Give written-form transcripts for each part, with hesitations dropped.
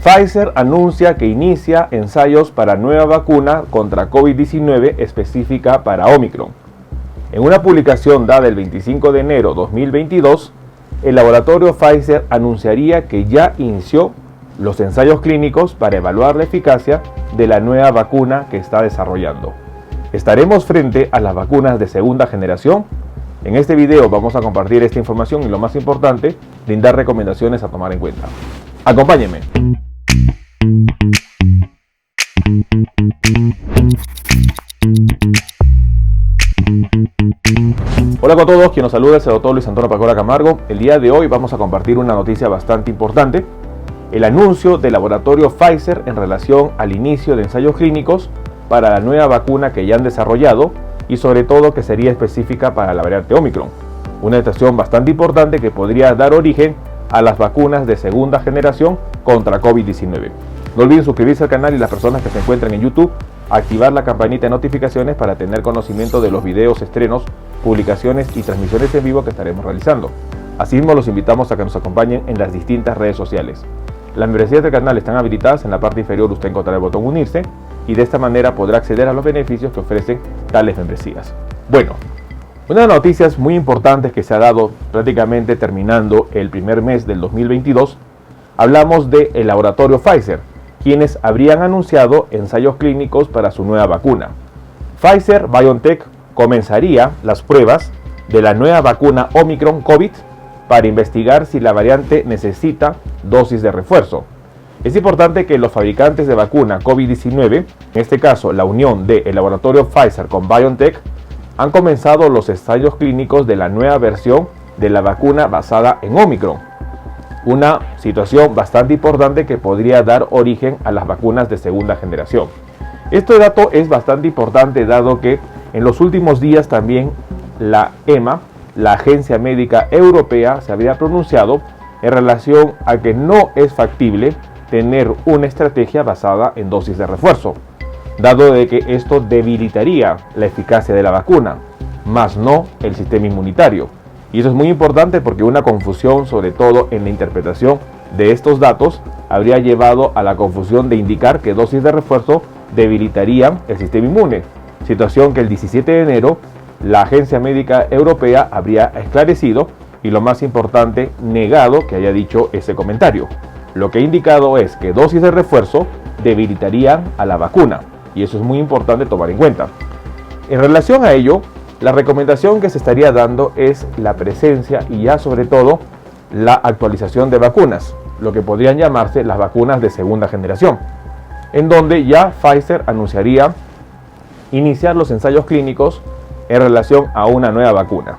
Pfizer anuncia que inicia ensayos para nueva vacuna contra COVID-19 específica para Omicron. En una publicación dada el 25 de enero de 2022, el laboratorio Pfizer anunciaría que ya inició los ensayos clínicos para evaluar la eficacia de la nueva vacuna que está desarrollando. ¿Estaremos frente a las vacunas de segunda generación? En este video vamos a compartir esta información y, lo más importante, brindar recomendaciones a tomar en cuenta. Acompáñenme. Hola con todos, quien nos saluda es el doctor Luis Antonio Pacora Camargo. El día de hoy vamos a compartir una noticia bastante importante: el anuncio del laboratorio Pfizer en relación al inicio de ensayos clínicos para la nueva vacuna que ya han desarrollado y sobre todo que sería específica para la variante Omicron. Una situación bastante importante que podría dar origen a las vacunas de segunda generación contra COVID-19. No olviden suscribirse al canal y las personas que se encuentran en YouTube, activar la campanita de notificaciones para tener conocimiento de los videos, estrenos, publicaciones y transmisiones en vivo que estaremos realizando. Asimismo, los invitamos a que nos acompañen en las distintas redes sociales. Las membresías del canal están habilitadas. En la parte inferior usted encontrará el botón unirse y de esta manera podrá acceder a los beneficios que ofrecen tales membresías. Bueno, una de las noticias muy importantes que se ha dado prácticamente terminando el primer mes del 2022, hablamos del laboratorio Pfizer, quienes habrían anunciado ensayos clínicos para su nueva vacuna. Pfizer BioNTech comenzaría las pruebas de la nueva vacuna Omicron COVID para investigar si la variante necesita dosis de refuerzo. Es importante que los fabricantes de vacuna COVID-19, en este caso la unión del laboratorio Pfizer con BioNTech, han comenzado los ensayos clínicos de la nueva versión de la vacuna basada en Omicron. Una situación bastante importante que podría dar origen a las vacunas de segunda generación. Este dato es bastante importante dado que en los últimos días también la EMA, la Agencia Médica Europea, se había pronunciado en relación a que no es factible tener una estrategia basada en dosis de refuerzo, dado de que esto debilitaría la eficacia de la vacuna, más no el sistema inmunitario. Y eso es muy importante porque una confusión, sobre todo en la interpretación de estos datos, habría llevado a la confusión de indicar que dosis de refuerzo debilitarían el sistema inmune, situación que el 17 de enero la Agencia Médica Europea habría esclarecido y, lo más importante, negado que haya dicho ese comentario. Lo que ha indicado es que dosis de refuerzo debilitarían a la vacuna, y eso es muy importante tomar en cuenta. En relación a ello, la recomendación que se estaría dando es la presencia y ya sobre todo la actualización de vacunas, lo que podrían llamarse las vacunas de segunda generación, en donde ya Pfizer anunciaría iniciar los ensayos clínicos en relación a una nueva vacuna.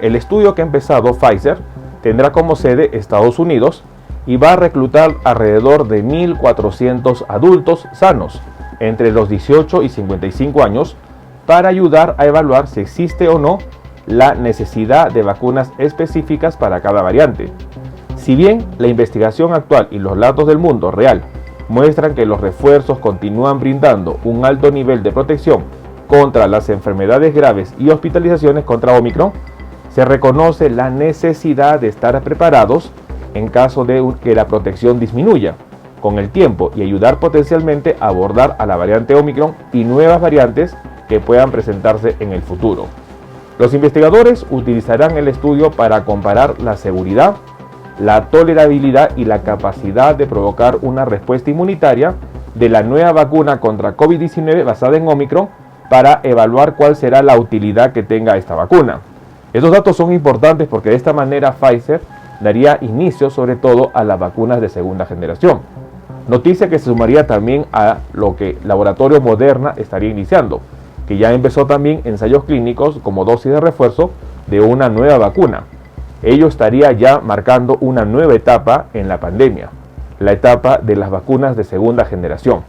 El estudio que ha empezado Pfizer tendrá como sede Estados Unidos y va a reclutar alrededor de 1.400 adultos sanos entre los 18 y 55 años para ayudar a evaluar si existe o no la necesidad de vacunas específicas para cada variante. Si bien la investigación actual y los datos del mundo real muestran que los refuerzos continúan brindando un alto nivel de protección contra las enfermedades graves y hospitalizaciones contra Omicron, se reconoce la necesidad de estar preparados en caso de que la protección disminuya con el tiempo y ayudar potencialmente a abordar a la variante Omicron y nuevas variantes que puedan presentarse en el futuro. Los investigadores utilizarán el estudio para comparar la seguridad, la tolerabilidad y la capacidad de provocar una respuesta inmunitaria de la nueva vacuna contra COVID-19 basada en Omicron para evaluar cuál será la utilidad que tenga esta vacuna. Estos datos son importantes porque de esta manera Pfizer daría inicio sobre todo a las vacunas de segunda generación. Noticia que se sumaría también a lo que Laboratorio Moderna estaría iniciando, que ya empezó también ensayos clínicos como dosis de refuerzo de una nueva vacuna. Ello estaría ya marcando una nueva etapa en la pandemia, la etapa de las vacunas de segunda generación.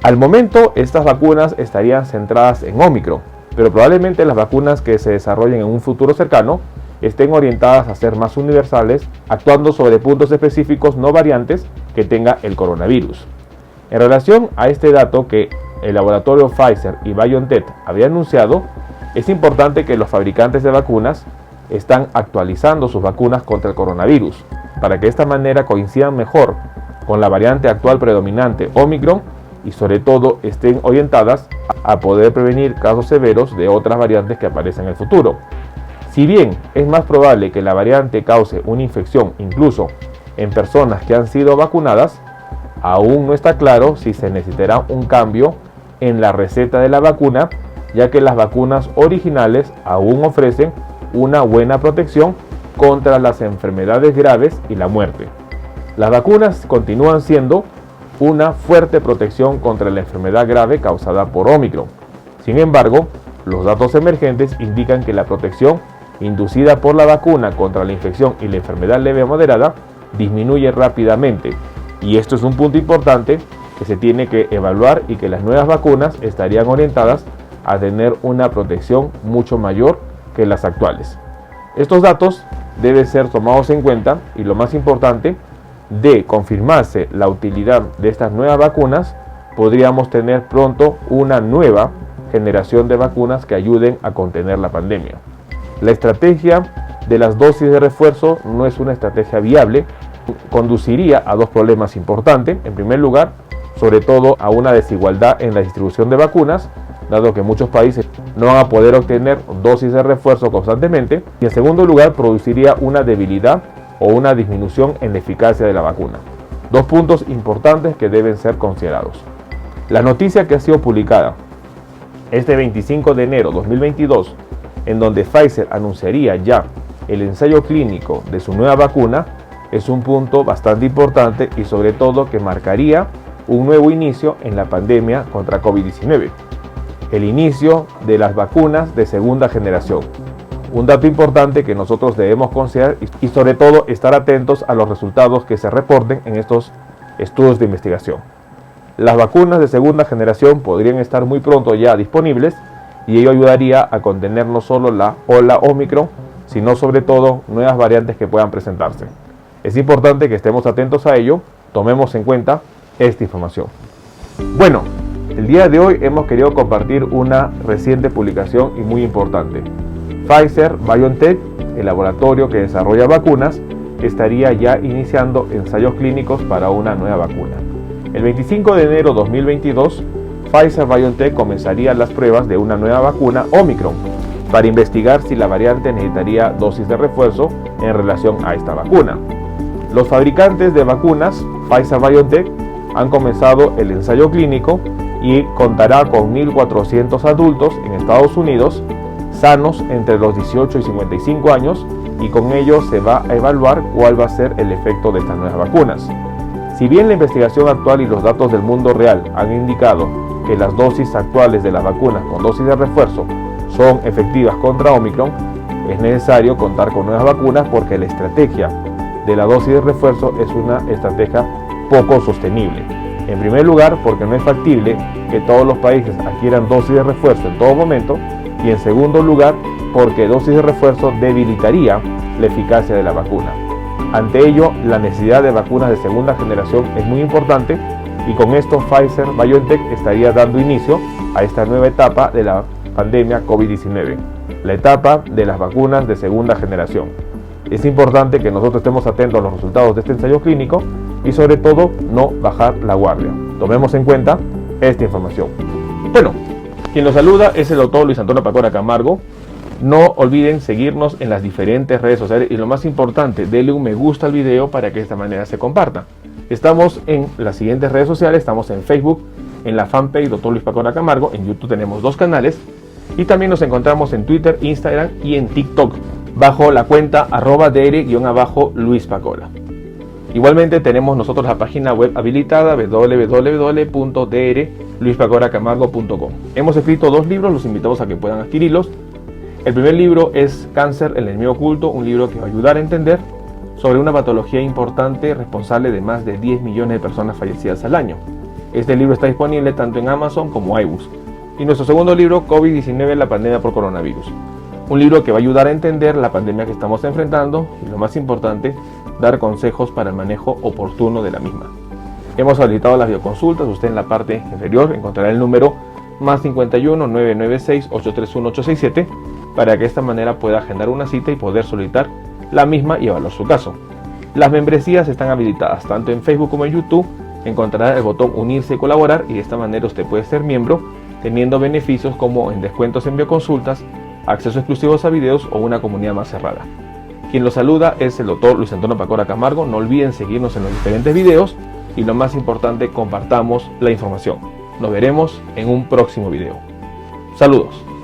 Al momento, estas vacunas estarían centradas en Omicron, pero probablemente las vacunas que se desarrollen en un futuro cercano estén orientadas a ser más universales, actuando sobre puntos específicos no variantes que tenga el coronavirus. En relación a este dato que el laboratorio Pfizer y BioNTech había anunciado, es importante que los fabricantes de vacunas están actualizando sus vacunas contra el coronavirus, para que de esta manera coincidan mejor con la variante actual predominante Omicron y sobre todo estén orientadas a poder prevenir casos severos de otras variantes que aparecen en el futuro. Si bien es más probable que la variante cause una infección incluso en personas que han sido vacunadas, aún no está claro si se necesitará un cambio en la receta de la vacuna, ya que las vacunas originales aún ofrecen una buena protección contra las enfermedades graves y la muerte. Las vacunas continúan siendo una fuerte protección contra la enfermedad grave causada por Omicron. Sin embargo, los datos emergentes indican que la protección inducida por la vacuna contra la infección y la enfermedad leve o moderada disminuye rápidamente, y esto es un punto importante que se tiene que evaluar y que las nuevas vacunas estarían orientadas a tener una protección mucho mayor que las actuales. Estos datos deben ser tomados en cuenta y lo más importante, de confirmarse la utilidad de estas nuevas vacunas, podríamos tener pronto una nueva generación de vacunas que ayuden a contener la pandemia. La estrategia de las dosis de refuerzo no es una estrategia viable, conduciría a dos problemas importantes. En primer lugar, sobre todo a una desigualdad en la distribución de vacunas, dado que muchos países no van a poder obtener dosis de refuerzo constantemente, y en segundo lugar produciría una debilidad o una disminución en la eficacia de la vacuna. Dos puntos importantes que deben ser considerados. La noticia que ha sido publicada este 25 de enero de 2022, en donde Pfizer anunciaría ya el ensayo clínico de su nueva vacuna, es un punto bastante importante y sobre todo que marcaría un nuevo inicio en la pandemia contra COVID-19. El inicio de las vacunas de segunda generación. Un dato importante que nosotros debemos considerar y sobre todo estar atentos a los resultados que se reporten en estos estudios de investigación. Las vacunas de segunda generación podrían estar muy pronto ya disponibles y ello ayudaría a contener no solo la ola Omicron, sino sobre todo nuevas variantes que puedan presentarse. Es importante que estemos atentos a ello, tomemos en cuenta esta información. Bueno, el día de hoy hemos querido compartir una reciente publicación y muy importante. Pfizer-BioNTech, el laboratorio que desarrolla vacunas, estaría ya iniciando ensayos clínicos para una nueva vacuna. El 25 de enero de 2022, Pfizer-BioNTech comenzaría las pruebas de una nueva vacuna Omicron para investigar si la variante necesitaría dosis de refuerzo en relación a esta vacuna. Los fabricantes de vacunas, Pfizer-BioNTech, han comenzado el ensayo clínico y contará con 1.400 adultos en Estados Unidos, sanos entre los 18 y 55 años, y con ello se va a evaluar cuál va a ser el efecto de estas nuevas vacunas. Si bien la investigación actual y los datos del mundo real han indicado que las dosis actuales de las vacunas con dosis de refuerzo son efectivas contra Omicron, es necesario contar con nuevas vacunas porque la estrategia de la dosis de refuerzo es una estrategia poco sostenible. En primer lugar, porque no es factible que todos los países adquieran dosis de refuerzo en todo momento, y en segundo lugar, porque dosis de refuerzo debilitaría la eficacia de la vacuna. Ante ello, la necesidad de vacunas de segunda generación es muy importante y con esto Pfizer-BioNTech estaría dando inicio a esta nueva etapa de la pandemia COVID-19, la etapa de las vacunas de segunda generación. Es importante que nosotros estemos atentos a los resultados de este ensayo clínico y sobre todo no bajar la guardia. Tomemos en cuenta esta información. Bueno, quien los saluda es el doctor Luis Antonio Pacora Camargo. No olviden seguirnos en las diferentes redes sociales y lo más importante, denle un me gusta al video para que de esta manera se comparta. Estamos en las siguientes redes sociales, estamos en Facebook, en la fanpage Dr. Luis Pacora Camargo, en YouTube tenemos 2 canales y también nos encontramos en Twitter, Instagram y en TikTok bajo la cuenta @dr_Luis Pacora. Igualmente tenemos nosotros la página web habilitada www.drluispacoracamargo.com. Hemos escrito 2 libros, los invitamos a que puedan adquirirlos. El primer libro es Cáncer, el enemigo oculto, un libro que va a ayudar a entender sobre una patología importante responsable de más de 10 millones de personas fallecidas al año. Este libro está disponible tanto en Amazon como iBooks. Y nuestro segundo libro, COVID-19, la pandemia por coronavirus. Un libro que va a ayudar a entender la pandemia que estamos enfrentando y lo más importante, dar consejos para el manejo oportuno de la misma. Hemos habilitado las videoconsultas, usted en la parte inferior encontrará el número +51 996 831 867 para que de esta manera pueda agendar una cita y poder solicitar la misma y evaluar su caso. Las membresías están habilitadas tanto en Facebook como en YouTube. Encontrará el botón unirse y colaborar, y de esta manera usted puede ser miembro, teniendo beneficios como en descuentos en bioconsultas, acceso exclusivos a videos o una comunidad más cerrada. Quien lo saluda es el Dr. Luis Antonio Pacora Camargo. No olviden seguirnos en los diferentes videos y, lo más importante, compartamos la información. Nos veremos en un próximo video. Saludos.